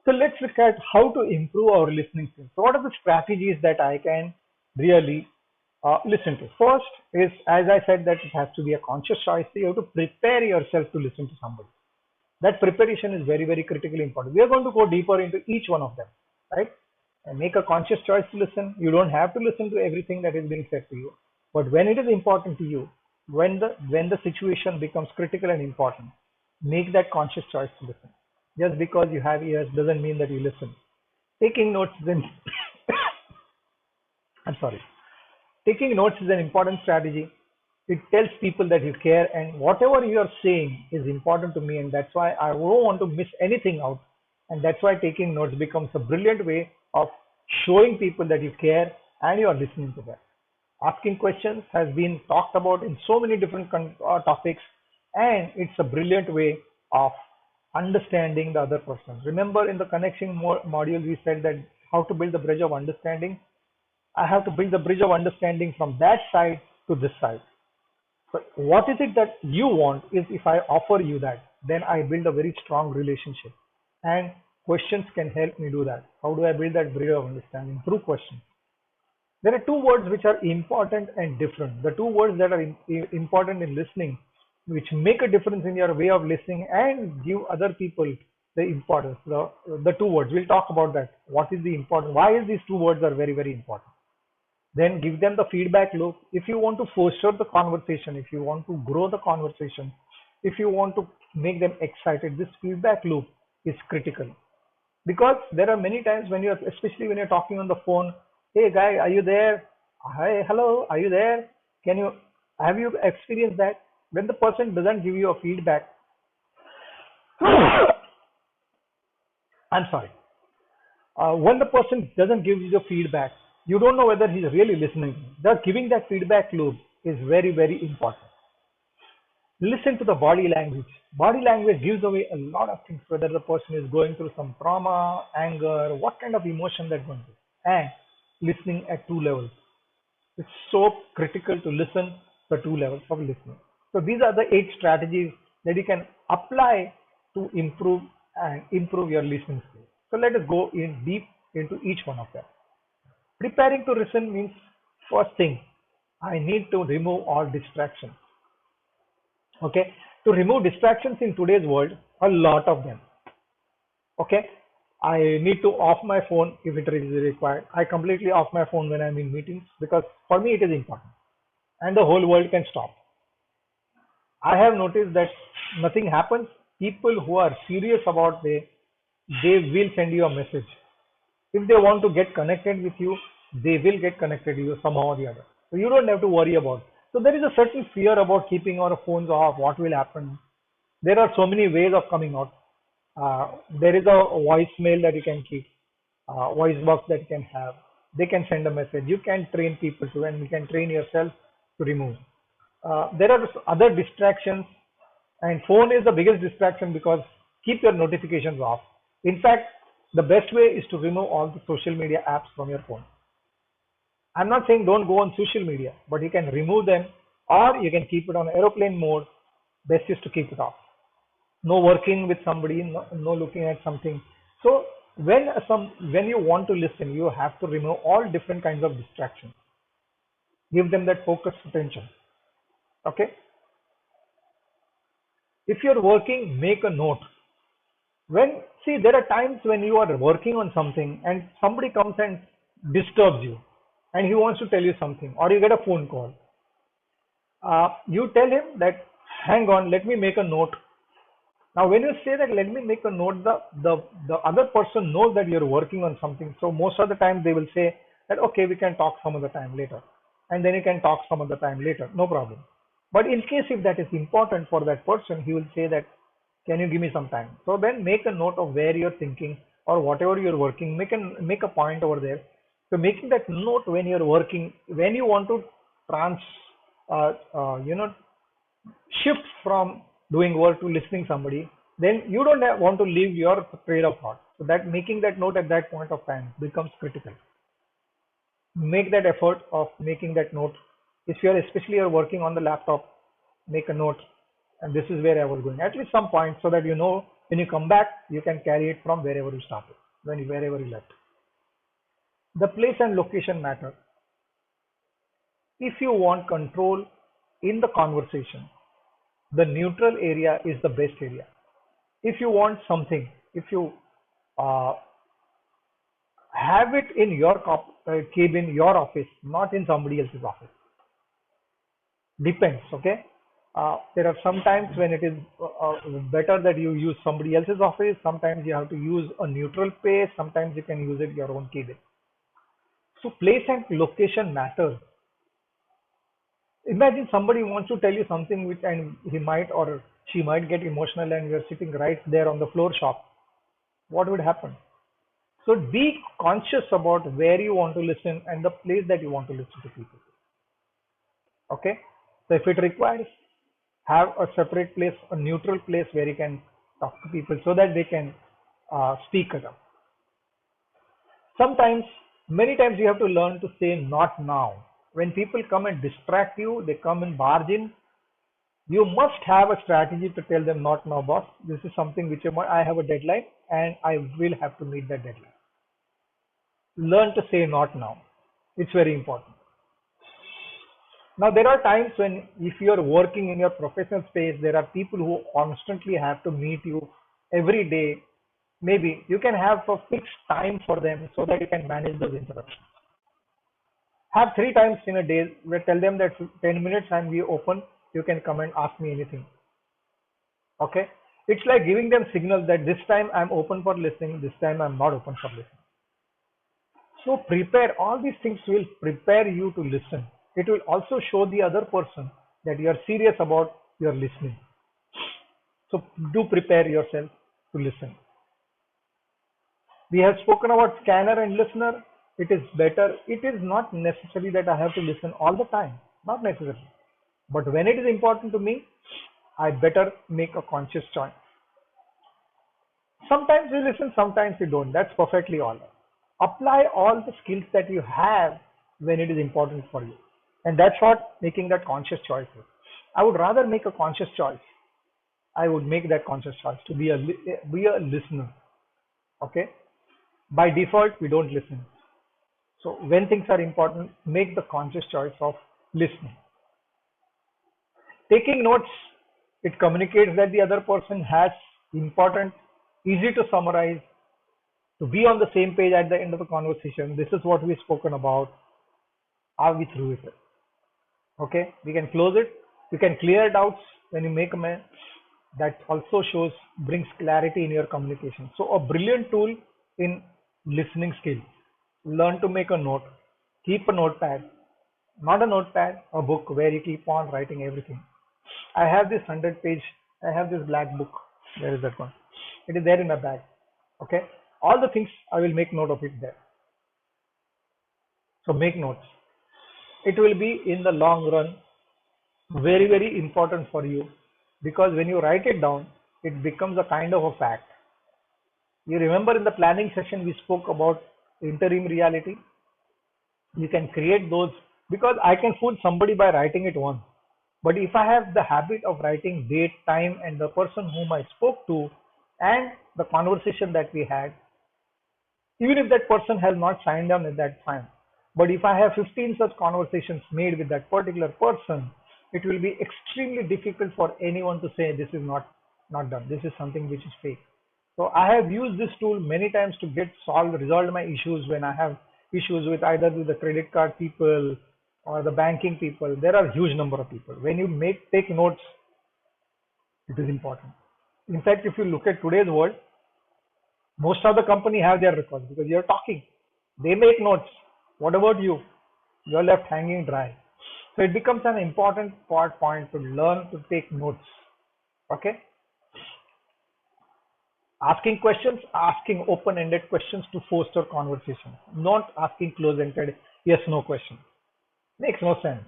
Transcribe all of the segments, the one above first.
So let's look at how to improve our listening skills. So what are the strategies that I can really listen to? First is, as I said, that it has to be a conscious choice. So you have to prepare yourself to listen to somebody. That preparation is very, very critically important. We are going to go deeper into each one of them, right? And make a conscious choice to listen. You don't have to listen to everything that is being said to you, but when it is important to you, when the situation becomes critical and important, make that conscious choice to listen. Just because you have ears doesn't mean that you listen. Taking notes is an I'm sorry. Taking notes is an important strategy. It tells people that you care and whatever you are saying is important to me, and that's why I don't want to miss anything out. And that's why taking notes becomes a brilliant way of showing people that you care and you are listening to them. Asking questions has been talked about in so many different topics, and it's a brilliant way of understanding the other person. Remember, in the connection module, we said that how to build the bridge of understanding. I have to build the bridge of understanding from that side to this side. So what is it that you want? Is if I offer you that, then I build a very strong relationship. And questions can help me do that. How do I build that bridge of understanding? Through questions. There are two words which are important and different. The two words that are important in listening, which make a difference in your way of listening and give other people the importance. The two words, we'll talk about that. What is the important? Why is these two words are very, very important? Then give them the feedback loop. If you want to foster the conversation, if you want to grow the conversation, if you want to make them excited, this feedback loop is critical. Because there are many times when you're, especially when you're talking on the phone, hey guy, are you there? Hi, hello, are you there? Can you, have you experienced that? When the person doesn't give you a feedback, I'm sorry. When the person doesn't give you the feedback, you don't know whether he's really listening. Thus, giving that feedback loop is very, very important. Listen to the body language. Body language gives away a lot of things, whether the person is going through some trauma, anger, what kind of emotion they're going through. And listening at two levels. It's so critical to listen the two levels of listening. So these are the 8 strategies that you can apply to improve your listening skills. So let us go in deep into each one of them. Preparing to listen means, first thing, I need to remove all distractions. Okay, to remove distractions in today's world, a lot of them. Okay, I need to off my phone if it is required. I completely off my phone when I'm in meetings because for me it is important, and the whole world can stop. I have noticed that nothing happens. People who are serious about they will send you a message. If they want to get connected with you, they will get connected to you somehow or the other. So you don't have to worry about it. So there is a certain fear about keeping our phones off. What will happen? There are so many ways of coming out. There is a voicemail that you can keep, voice box that you can have. They can send a message. You can train people to, and you can train yourself to remove. There are other distractions, and phone is the biggest distraction because keep your notifications off. In fact, the best way is to remove all the social media apps from your phone. I'm not saying don't go on social media, but you can remove them or you can keep it on aeroplane mode. Best is to keep it off. No working with somebody, no looking at something. So when you want to listen, you have to remove all different kinds of distractions. Give them that focused attention. Okay. If you're working, make a note. When see there are times when you are working on something and somebody comes and disturbs you, and he wants to tell you something, or you get a phone call. You tell him that, hang on, let me make a note. Now, when you say that, let me make a note, the other person knows that you're working on something. So most of the time they will say that, okay, we can talk some other time later. And then you can talk some other time later, no problem. But in case if that is important for that person, he will say that, can you give me some time? So then make a note of where you're thinking or whatever you're working, make a point over there. So making that note when you're working, when you want to trans, you know, shift from doing work to listening somebody, then you don't want to leave your trail of thought. So that making that note at that point of time becomes critical. Make that effort of making that note. If you're especially you're working on the laptop, make a note, and this is where I was going. At least some point so that you know When you come back, you can carry it from wherever you started, wherever you left. The place and location matter. If you want control in the conversation, the neutral area is the best area. If you want something, if you uh, have it in your cabin, your office, not in somebody else's office. Depends, okay? There are some times when it is better that you use somebody else's office. Sometimes you have to use a neutral place. Sometimes you can use it your own cabin. So place and location matters. Imagine somebody wants to tell you something which, and he might or she might get emotional and you're sitting right there on the floor shop. What would happen? So be conscious about where you want to listen and the place that you want to listen to people. Okay. So if it requires, have a separate place, a neutral place where you can talk to people so that they can speak up. Sometimes, many times you have to learn to say not now. When people come and distract you, they come and barge in. You must have a strategy to tell them not now, boss. This is something which I have a deadline and I will have to meet that deadline. Learn to say not now. It's very important. Now, there are times when if you're working in your professional space, there are people who constantly have to meet you every day. Maybe you can have a fixed time for them so that you can manage those interruptions. Have three times in a day where tell them that 10 minutes and we open, you can come and ask me anything. Okay? It's like giving them signals that this time I'm open for listening, this time I'm not open for listening. So prepare, all these things will prepare you to listen. It will also show the other person that you are serious about your listening. So do prepare yourself to listen. We have spoken about scanner and listener. It is better. It is not necessary that I have to listen all the time. Not necessary. But when it is important to me, I better make a conscious choice. Sometimes you listen, sometimes you don't. That's perfectly all right. Apply all the skills that you have when it is important for you. And that's what making that conscious choice is. I would rather make a conscious choice. I would make that conscious choice to be a listener. Okay. By default, we don't listen. So when things are important, make the conscious choice of listening. Taking notes, it communicates that the other person has important, easy to summarize, to be on the same page at the end of the conversation. This is what we've spoken about. Are we through with it? Okay, we can close it. You can clear doubts when you make a mail. That also brings clarity in your communication. So a brilliant tool in listening skills. Learn to make a note. Keep a notepad. Not a notepad, a book where you keep on writing everything. I have this 100-page, I have this black book. Where is that one? It is there in my bag. Okay. All the things I will make note of it there. So make notes. It will be in the long run very, very important for you because when you write it down, it becomes a kind of a fact. You remember in the planning session, we spoke about interim reality. You can create those because I can fool somebody by writing it once. But if I have the habit of writing date, time, and the person whom I spoke to, and the conversation that we had, even if that person has not signed on at that time, but if I have 15 such conversations made with that particular person, it will be extremely difficult for anyone to say this is not done. This is something which is fake. So I have used this tool many times to resolve my issues when I have issues with either with the credit card people or the banking people. There are a huge number of people. When you take notes, it is important. In fact, if you look at today's world, most of the company have their records because you're talking. They make notes. What about you? You're left hanging dry. So it becomes an important point to learn to take notes. Okay? Asking questions, asking open-ended questions to foster conversation, not asking close-ended yes/no questions. Makes no sense.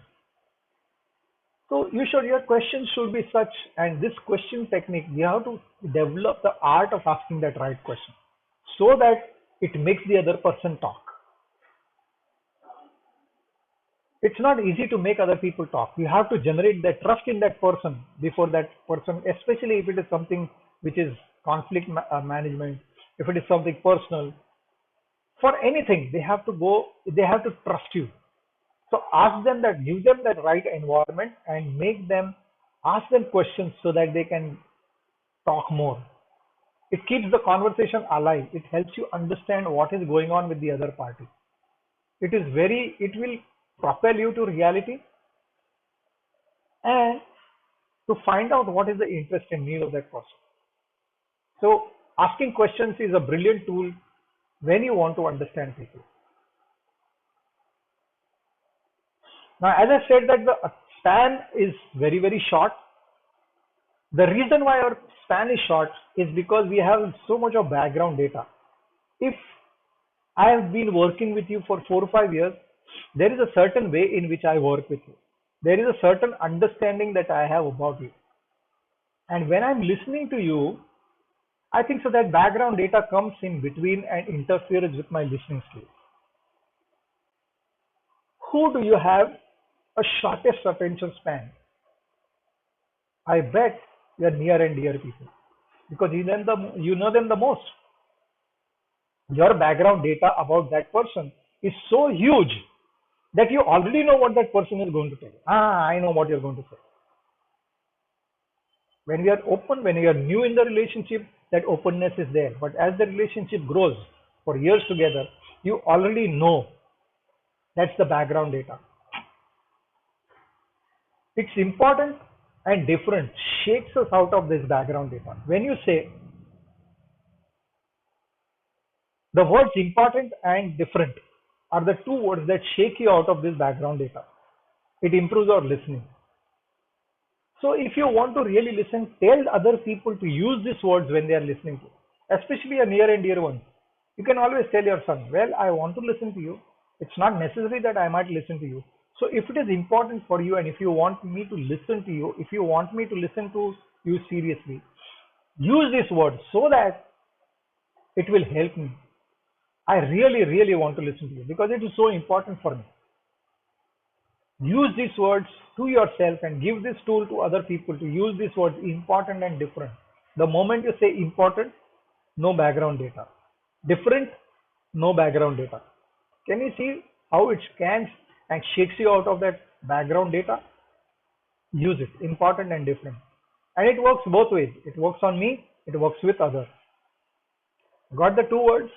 So your questions should be such, and this question technique, you have to develop the art of asking that right question so that it makes the other person talk. It's not easy to make other people talk. You have to generate that trust in that person before that person, especially if it is something which is conflict management, if it is something personal, for anything, they have to trust you. So ask them that, give them that right environment and make them ask them questions so that they can talk more. It keeps the conversation alive. It helps you understand what is going on with the other party. It will propel you to reality and to find out what is the interest and need of that person. So asking questions is a brilliant tool when you want to understand people. Now, as I said that the span is very, very short. The reason why our span is short is because we have so much of background data. If I have been working with you for 4 or 5 years, there is a certain way in which I work with you. There is a certain understanding that I have about you. And when I'm listening to you, I think so that background data comes in between and interferes with my listening skills. Who do you have a shortest attention span? I bet your near and dear people because you know them the most. Your background data about that person is so huge that you already know what that person is going to tell you. I know what you're going to say. When we are open, when we are new in the relationship, that openness is there. But as the relationship grows for years together, you already know that's the background data. It's important and different, shakes us out of this background data. When you say the words important and different are the two words that shake you out of this background data. It improves our listening. So if you want to really listen, tell other people to use these words when they are listening to you, especially your near and dear ones. You can always tell your son, well, I want to listen to you. It's not necessary that I might listen to you. So if it is important for you and if you want me to listen to you, if you want me to listen to you seriously, use these words so that it will help me. I really, really want to listen to you because it is so important for me. Use these words to yourself and give this tool to other people to use these words important and different. The moment you say important, no background data. Different, no background data. Can you see how it scans and shakes you out of that background data? Use it, important and different. And it works both ways. It works on me, it works with others. Got the two words?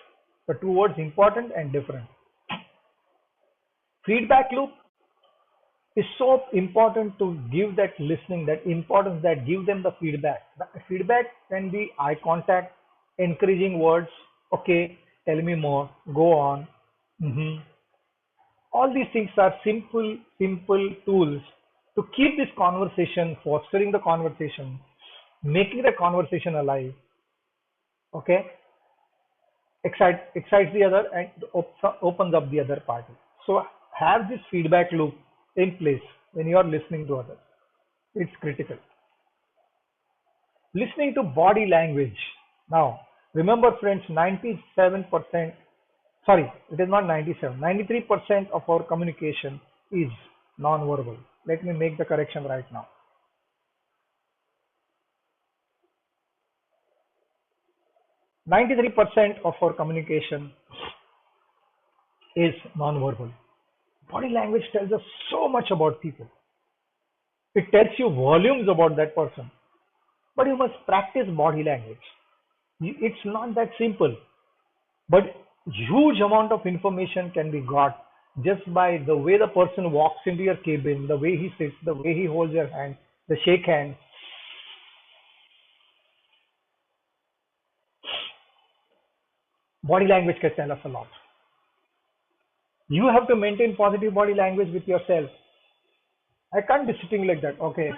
The two words important and different. Feedback loop is so important to give that listening, that importance, that give them the feedback. The feedback can be eye contact, encouraging words, okay, tell me more, go on. Mhm. All these things are simple tools to keep this conversation, fostering the conversation, making the conversation alive. Okay, excites the other and opens up the other party. So have this feedback loop in place when you are listening to others. It's critical. Listening to body language. Now, remember friends, 97%, sorry, it is not 97, 93% of our communication is non-verbal. Let me make the correction right now. 93% of our communication is non-verbal. Body language tells us so much about people. It tells you volumes about that person. But you must practice body language. It's not that simple, but huge amount of information can be got just by the way the person walks into your cabin, the way he sits, the way he holds your hand, the shake hand. Body language can tell us a lot. You have to maintain positive body language with yourself. I can't be sitting like that. Okay.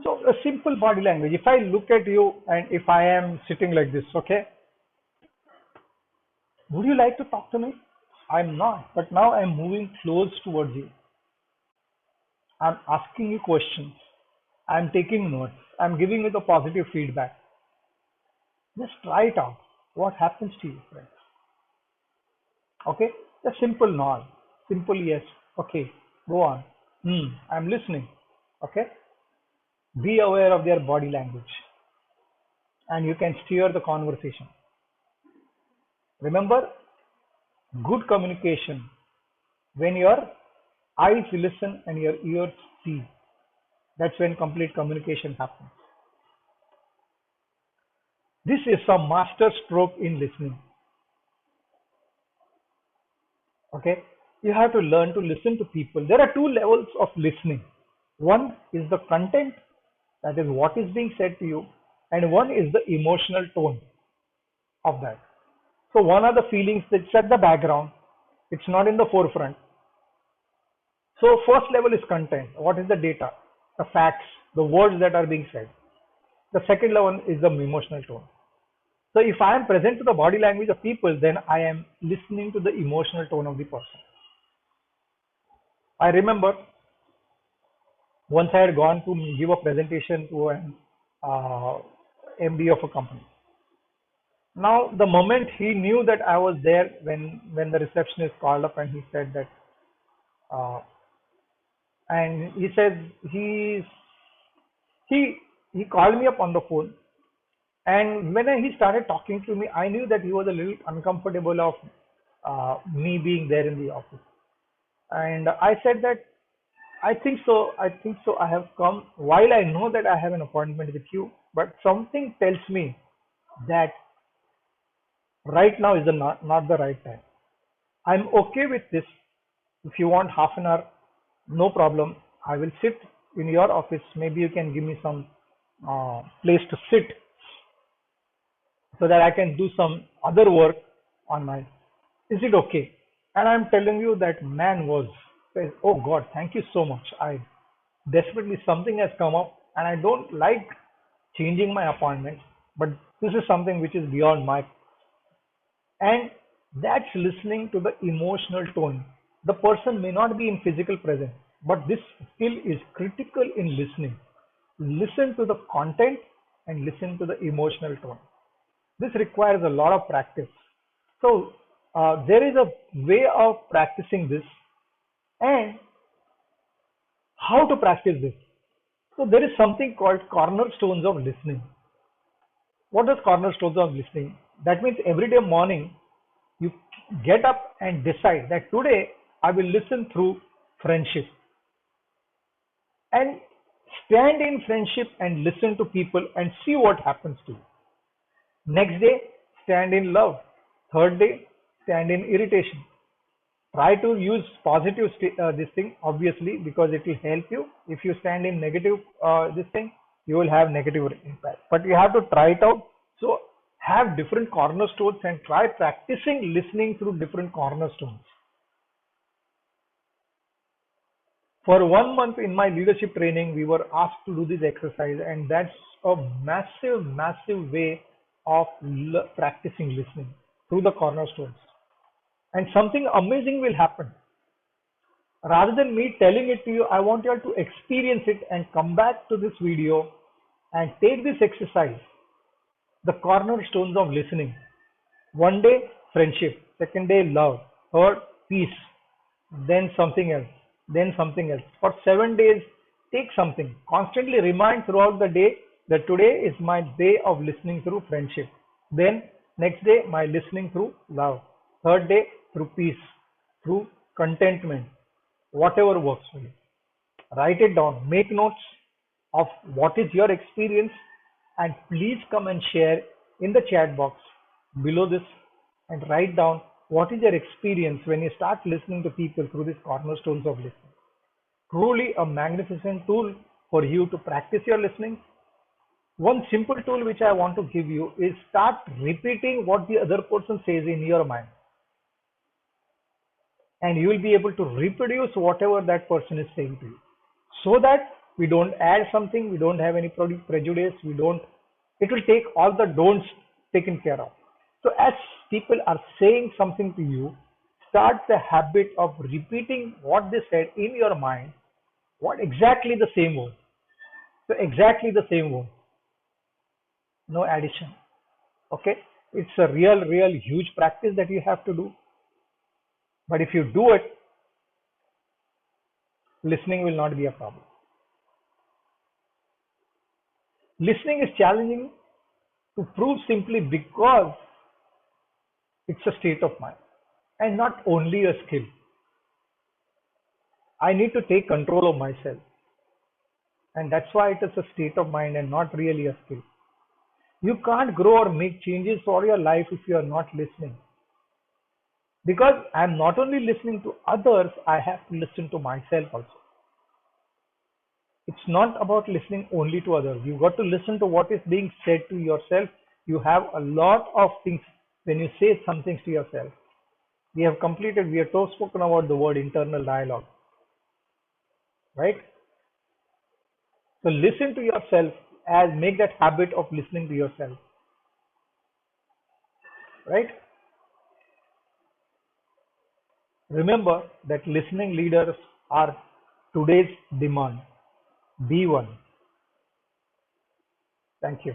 So a simple body language. If I look at you and if I am sitting like this, okay, would you like to talk to me? I'm not, but now I'm moving close towards you. I'm asking you questions. I'm taking notes. I'm giving you the positive feedback. Just try it out. What happens to you, friends? Okay? A simple nod. Simple yes. Okay. Go on. I'm listening. Okay? Be aware of their body language and you can steer the conversation. Remember, good communication when your eyes listen and your ears see. That's when complete communication happens. This is a master stroke in listening. Okay? You have to learn to listen to people. There are two levels of listening. One is the content, that is what is being said to you, and one is the emotional tone of that. So one are the feelings that's at the background, it's not in the forefront. So first level is content. What is the data, the facts, the words that are being said. The second level is the emotional tone. So if I am present to the body language of people, then I am listening to the emotional tone of the person. I remember once I had gone to give a presentation to an uh, MD of a company. Now, the moment he knew that I was there, when the receptionist called up and he said that, uh, and he said he he called me up on the phone, and when he started talking to me, I knew that he was a little uncomfortable of me being there in the office, and I said that I think so. I think so. I have come while I know that I have an appointment with you, but something tells me that right now is not the right time. I'm okay with this. If you want half an hour, no problem. I will sit in your office. Maybe you can give me some place to sit so that I can do some other work on my. Is it okay? And I'm telling you that man was says, oh God, thank you so much. I desperately something has come up and I don't like changing my appointment, but this is something which is beyond my. And that's listening to the emotional tone. The person may not be in physical presence, but this skill is critical in listening. Listen to the content and listen to the emotional tone. This requires a lot of practice. So, there is a way of practicing this and how to practice this. So, there is something called cornerstones of listening. What is cornerstones of listening? That means every day morning you get up and decide that today I will listen through friendship and stand in friendship and listen to people and see what happens to you. Next day, stand in love. Third day, stand in irritation. Try to use positive this thing obviously because it will help you. If you stand in negative this thing, you will have negative impact. But you have to try it out. So have different cornerstones and try practicing listening through different cornerstones. For 1 month in my leadership training, we were asked to do this exercise, and that's a massive, massive way of practicing listening through the cornerstones. And something amazing will happen. Rather than me telling it to you, I want you all to experience it and come back to this video and take this exercise, the cornerstones of listening. One day, friendship. Second day, love. Third, peace. Then something else. Then something else. For 7 days, take something. Constantly remind throughout the day that today is my day of listening through friendship. Then, next day, my listening through love. Third day, through peace, through contentment, whatever works for you. Write it down. Make notes of what is your experience and please come and share in the chat box below this and write down what is your experience when you start listening to people through these cornerstones of listening. Truly a magnificent tool for you to practice your listening. One simple tool which I want to give you is start repeating what the other person says in your mind, and you will be able to reproduce whatever that person is saying to you, so that we don't add something, we don't have any prejudice, we don't, it will take all the don'ts taken care of. So as people are saying something to you, start the habit of repeating what they said in your mind, what exactly the same word. So exactly the same word, no addition. Okay, it's a real huge practice that you have to do. But if you do it, listening will not be a problem. Listening is challenging to prove simply because it's a state of mind and not only a skill. I need to take control of myself, and that's why it is a state of mind and not really a skill. You can't grow or make changes for your life if you are not listening. Because I'm not only listening to others, I have to listen to myself also. It's not about listening only to others. You got to listen to what is being said to yourself. You have a lot of things when you say some things to yourself. We have spoken about the word internal dialogue, right? So listen to yourself, as make that habit of listening to yourself, right? Remember that listening leaders are today's demand. Be one. Thank you.